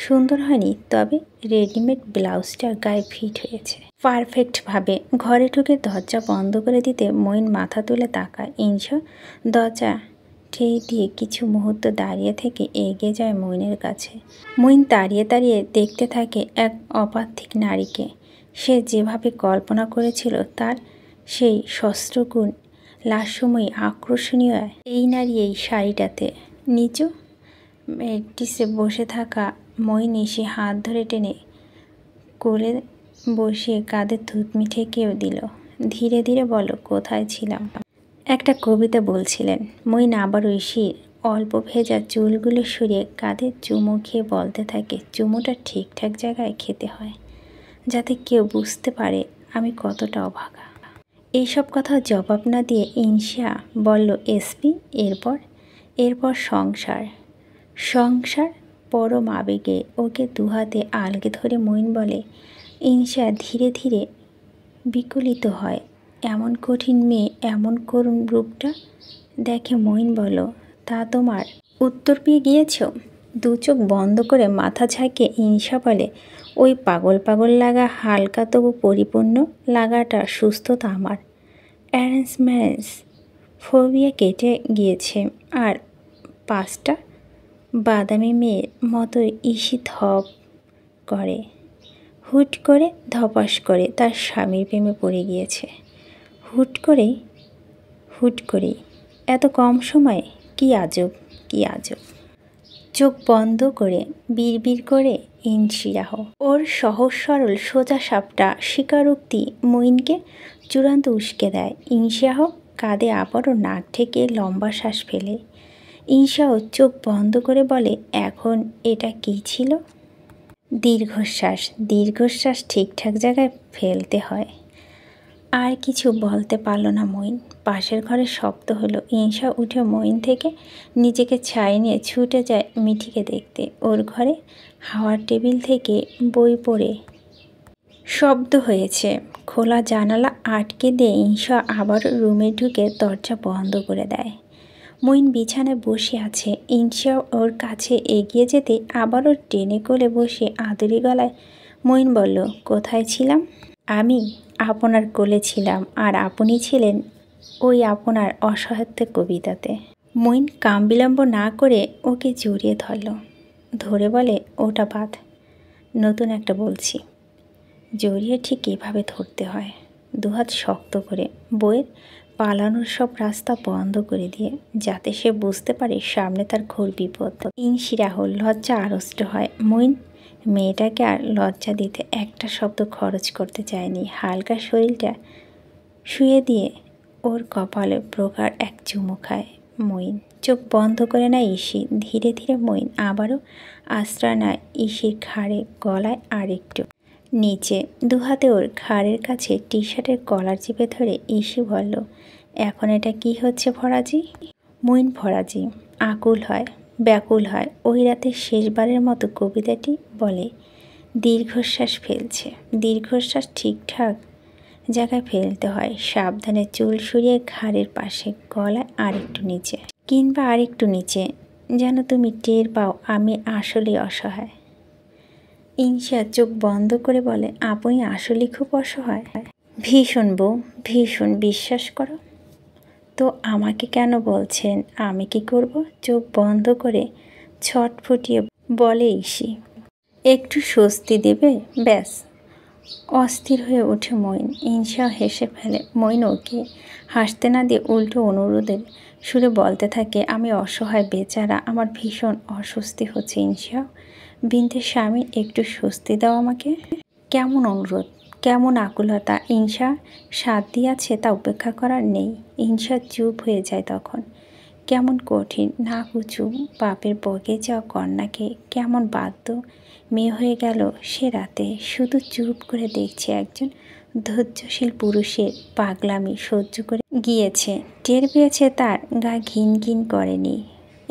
সুন্দর হয়নি, তবে রেডিমেড ব্লাউজটা গায়ে ফিট হয়েছে পারফেক্টভাবে। ঘরে ঢুকে দরজা বন্ধ করে দিতে মঈন মাথা তুলে তাকায়। ইনশা দরজা ঠেই দিয়ে কিছু মুহূর্ত দাঁড়িয়ে থেকে এগিয়ে যায় মঈনের কাছে। মঈন দাঁড়িয়ে দাঁড়িয়ে দেখতে থাকে এক অপার্থিক নারীকে। সে যেভাবে কল্পনা করেছিল তার সেই শস্ত্রগুণ লাস্যময়ী আকর্ষণীয় এই নারী এই শাড়িটাতে। নিচু ম্যাট্রেসে বসে থাকা মঈন এসে হাত ধরে টেনে কোলে বসিয়ে কাঁধে থুতনি ঠেকেও দিল। ধীরে ধীরে বলো, কোথায় ছিলাম? একটা কবিতা বলছিলেন। মঈন আবার ঐশীর অল্প ভেজা চুলগুলো সরিয়ে কাঁধে চুমু খেয়ে বলতে থাকে, চুমুটা ঠিকঠাক জায়গায় খেতে হয় যাতে কেউ বুঝতে পারে আমি কতটা অভাগা। এইসব কথা জবাব না দিয়ে ইনশা বলল, এসপি এরপর সংসার। সংসার পরম আবেগে ওকে দুহাতে আলগে ধরে মঈন বলে। ইনশা ধীরে ধীরে বিকলিত হয়। এমন কঠিন মেয়ে, এমন করুণ রূপটা দেখে মঈন বলল, তা তোমার উত্তর পেয়ে গিয়েছ? দু চোখ বন্ধ করে মাথা ঝাঁকিয়ে ইনশা বলে, ওই পাগল পাগল লাগা, হালকা তবু পরিপূর্ণ লাগাটা সুস্থতা আমার। অ্যারেঞ্জ ম্যারেজ ফোবিয়া কেটে গিয়েছে। আর 5টা বাদামি মেয়ের মতো ইসি ধপ করে, হুট করে, ধপাস করে তার স্বামীর প্রেমে পড়ে গিয়েছে। হুট করেই এত কম সময়ে, কি আজব, কি আজব। চোখ বন্ধ করে বিড়বিড় করে ইনশিয়াহ। ওর সহজ সরল সোজা সাপটা স্বীকারোক্তি মঈনকে চূড়ান্ত উস্কে দেয়। ইনশিয়াহ কাঁধে আবারও নাক ঠেকে লম্বা শ্বাস ফেলে। ইনশাহ চোখ বন্ধ করে বলে, এখন এটা কী ছিল? দীর্ঘশ্বাস ঠিকঠাক জায়গায় ফেলতে হয়। আর কিছু বলতে পারল না মঈন। পাশের ঘরে শব্দ হলো। ইনশা উঠে মঈন থেকে নিজেকে ছাই নিয়ে ছুটে যায় মিঠিকে দেখতে। ওর ঘরে হাওয়ার টেবিল থেকে বই পড়ে শব্দ হয়েছে। খোলা জানালা আটকে দিয়ে ইনশা আবার রুমে ঢুকে দরজা বন্ধ করে দেয়। মইন বিছানায় বসে আছে। ইনশা ওর কাছে এগিয়ে যেতে আবারও টেনে কোলে বসে আদুরি গলায় মইন বলল, কোথায় ছিলাম? আমি আপনার কোলে ছিলাম, আর আপনি ছিলেন ওই আপনার অসহায়ত্ব কবিতাতে। মইন কাম বিলম্ব না করে ওকে জড়িয়ে ধরে বলে, ওটা বাদ, নতুন একটা বলছি। জড়িয়ে ঠিক এভাবে ধরতে হয়, দুহাত শক্ত করে, বইয়ের পালানোর সব রাস্তা বন্ধ করে দিয়ে, যাতে সে বুঝতে পারে সামনে তার ঘোর বিপদ। ইনশিরাহুল লজ্জা আড়ষ্ট হয়। মইন মেয়েটাকে আর লজ্জা দিতে একটা শব্দ খরচ করতে চায়নি। হালকা শরীরটা শুয়ে দিয়ে ওর কপালে প্রগাঢ় এক চুমু খায় মইন। চোখ বন্ধ করে নেয় ইসি। ধীরে ধীরে মইন আবারও আশ্রয় নেয় ইসির ঘাড়ে, গলায় আর একটু নিচে। দুহাতে ওর ঘাড়ের কাছে টি শার্টের কলার চেপে ধরে ইসি বলল, এখন এটা কি হচ্ছে ফরাজি? মইন ফরাজি আকুল হয়, ব্যাকুল হয়। ওই রাতে শেষবারের মতো কবিতাটি বলে দীর্ঘশ্বাস ফেলছে। দীর্ঘশ্বাস ঠিকঠাক জায়গায় ফেলতে হয়, সাবধানে চুল সরিয়ে ঘাড়ের পাশে, গলায় আরেকটু নিচে, কিংবা আরেকটু নিচে, যেন তুমি টের পাও আমি আসলেই অসহায়। ইনশা চোখ বন্ধ করে বলে, আপনি আসলেই খুব অসহায়। ভীষণ বউ, ভীষণ, বিশ্বাস করো। তো আমাকে কেন বলছেন? আমি কি করব? চোখ বন্ধ করে ছটফটিয়ে বলে ইসি। একটু স্বস্তি দেবে, ব্যাস। অস্থির হয়ে ওঠে মইন। ইনশা হেসে ফেলে। মইন ওকে হাসতে না দিয়ে উল্টো অনুরোধের সুরে বলতে থাকে, আমি অসহায় বেচারা, আমার ভীষণ অস্বস্তি হচ্ছে। ইনশা বিনতে স্বামী, একটু স্বস্তি দাও আমাকে। কেমন অনুরোধ, কেমন আকুলতা। ইনশা সাথ দিয়েছে তা উপেক্ষা করার নেই। ইনশা চুপ হয়ে যায় তখন। কেমন কঠিন, না কুচু বাপের বগে যাওয়া কন্যাকে কেমন বাধ্য মেয়ে হয়ে গেল সে রাতে। শুধু চুপ করে দেখছে একজন ধৈর্যশীল পুরুষের পাগলামি সহ্য করে গিয়েছে। টের পেয়েছে তার গা ঘিন ঘিন করেনি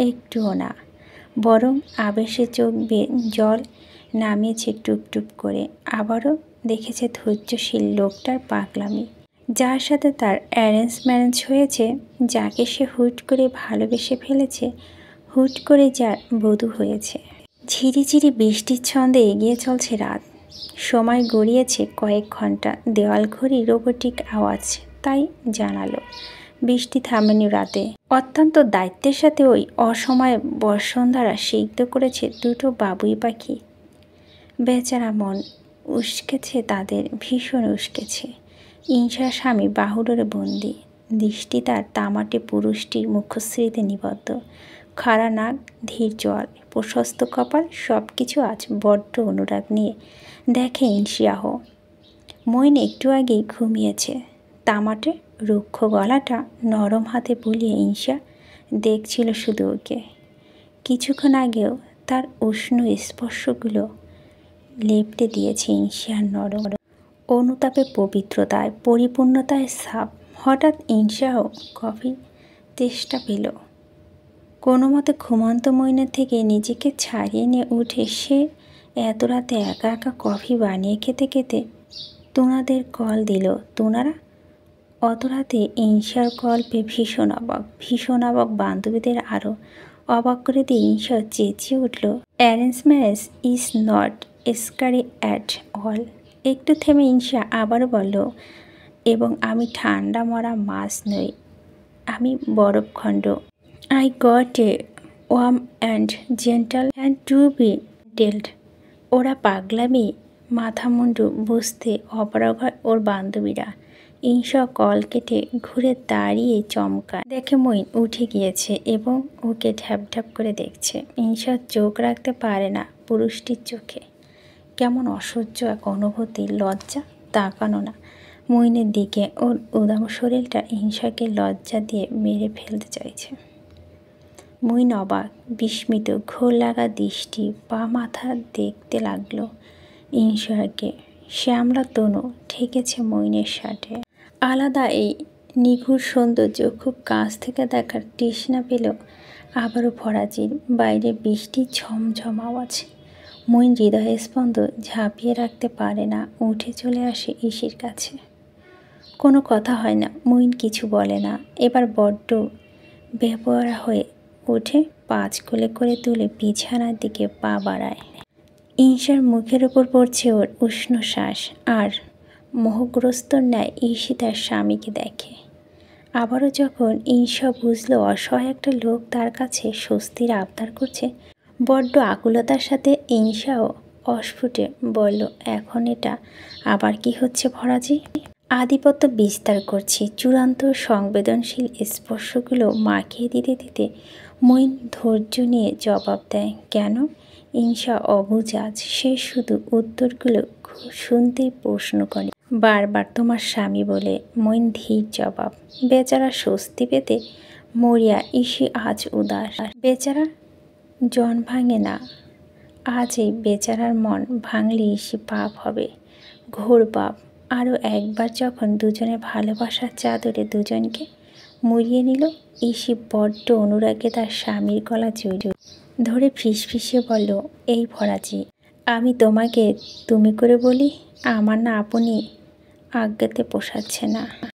একটুও না, বরং আবেশে চোখ বেয়ে জল নামিয়েছে টুপটুপ করে। আবারও দেখেছে ধৈর্যশীল লোকটার পাগলামি, যার সাথে তার অ্যারেঞ্জ ম্যারেঞ্জ হয়েছে, যাকে সে হুট করে ভালোবেসে ফেলেছে, হুট করে যার বধূ হয়েছে। ঝিরিঝিরি বৃষ্টির ছন্দে এগিয়ে চলছে রাত। সময় গড়িয়েছে কয়েক ঘন্টা। দেওয়াল ঘড়ি রোবোটিক আওয়াজ তাই জানালো বৃষ্টি থামেনি রাতে। অত্যন্ত দায়িত্বের সাথে ওই অসময়ে বর্ষণধারা সিক্ত করেছে দুটো বাবুই পাখি। বেচারা মন উস্কেছে তাদের, ভীষণ উস্কেছে। ইনশার স্বামী বাহুডোরে বন্দি, দৃষ্টি তার তামাটে পুরুষটির মুখশ্রীতে নিবদ্ধ। খাড়া নাক, ধীর জল, প্রশস্ত কপাল, সব কিছু আজ বড্ড অনুরাগ নিয়ে দেখে ইনশিয়াহ। মইন একটু আগেই ঘুমিয়েছে। তামাটে রুক্ষ গলাটা নরম হাতে বুলিয়ে ইনশা দেখছিল শুধু ওকে। কিছুক্ষণ আগেও তার উষ্ণ স্পর্শগুলো লেপটে দিয়েছে ইনশিয়ার নরম অনুতাপে, পবিত্রতায়, পরিপূর্ণতায় ছাপ। হঠাৎ ইনশাহ কফি তেষ্টা পেল। কোনো মতে ঘুমন্ত মইনের থেকে নিজেকে ছাড়িয়ে নিয়ে উঠে সে এত রাতে একা একা কফি বানিয়ে খেতে খেতে তুনাদের কল দিল। তুনারা অত রাতে ইনশার কল পেয়ে ভীষণ অবাক। বান্ধবীদের আরও অবাক করে দিয়ে ইনশা চেঁচিয়ে উঠল, arrange marriage is not scary at all. একটু থেমে ইনশা আবারও বলল, এবং আমি ঠান্ডা মরা মাছ নই, আমি বরফখণ্ড। I got a warm and gentle and to be dealt. ওরা পাগলামি মাথা মুন্ডু বুঝতে অপারগ হয় ওর বান্ধবীরা। ইনশা কল কেটে ঘুরে দাঁড়িয়ে চমকায়, দেখে মইন উঠে গিয়েছে এবং ওকে ঢ্যাপ করে দেখছে। ইনশা চোখ রাখতে পারে না পুরুষটির চোখে। কেমন অসহ্য এক অনুভূতি, লজ্জা, তাকানো না মইনের দিকে। ওর উদাম শরীরটা ইনশাকে লজ্জা দিয়ে মেরে ফেলতে চাইছে। মইন অবাক, বিস্মিত, ঘোর লাগা দৃষ্টি পা মাথা দেখতে লাগলো ইনশাকে। শ্যামলা তনু ঠেকেছে মইনের শার্টে। আলাদা এই নিঘুর সৌন্দর্য খুব কাছ থেকে দেখার তৃষ্ণা পেল আবারও ফরাজির। বাইরে বৃষ্টির ঝমঝম আওয়াজ। মইন হৃদয় স্পন্দ ঝাঁপিয়ে রাখতে পারে না, উঠে চলে আসে ইসির কাছে। কোনো কথা হয় না, মইন কিছু বলে না। এবার বড্ড বেপরোয়া হয়ে উঠে পাঁচ কোলে করে তুলে বিছানার দিকে পা বাড়ায়। ঈশার মুখের ওপর পড়ছে ওর উষ্ণ শ্বাস, আর মোহগ্রস্তর ন্যায় ঈশি তার স্বামীকে দেখে। আবারও যখন ঈশা বুঝলো অসহায় একটা লোক তার কাছে স্বস্তির আবদার করছে, বড্ড আকুলতার সাথে ঈশাও অস্ফুটে বলল, এখন এটা আবার কি হচ্ছে ভরাজি? আধিপত্য বিস্তার করছি। চূড়ান্ত সংবেদনশীল স্পর্শগুলো মাখিয়ে দিতে দিতে মইন ধৈর্য নিয়ে জবাব দেয়, কেন? ঈশা অবুঝ, সে শুধু উত্তরগুলো শুনতেই প্রশ্ন করে বারবার, তোমার স্বামী বলে। মইন ধীর জবাব। বেচারা স্বস্তি পেতে মরিয়া ঈশি আজ উদাস। বেচারা জন ভাঙে না। আজ এই বেচারার মন ভাঙলে ঈশি পাপ হবে, ঘোর পাপ। আরও একবার যখন দুজনে ভালোবাসার চাদরে দুজনকে মুড়িয়ে নিল, ঈশি বড্ড অনুরাগে তার স্বামীর গলা জড়িয়ে ধরে ফিসফিসিয়ে বলল, এই ভরাজি, আমি তোমাকে তুমি করে বলি, আমার না আপনি আজ্ঞাতে পোষাচ্ছে না।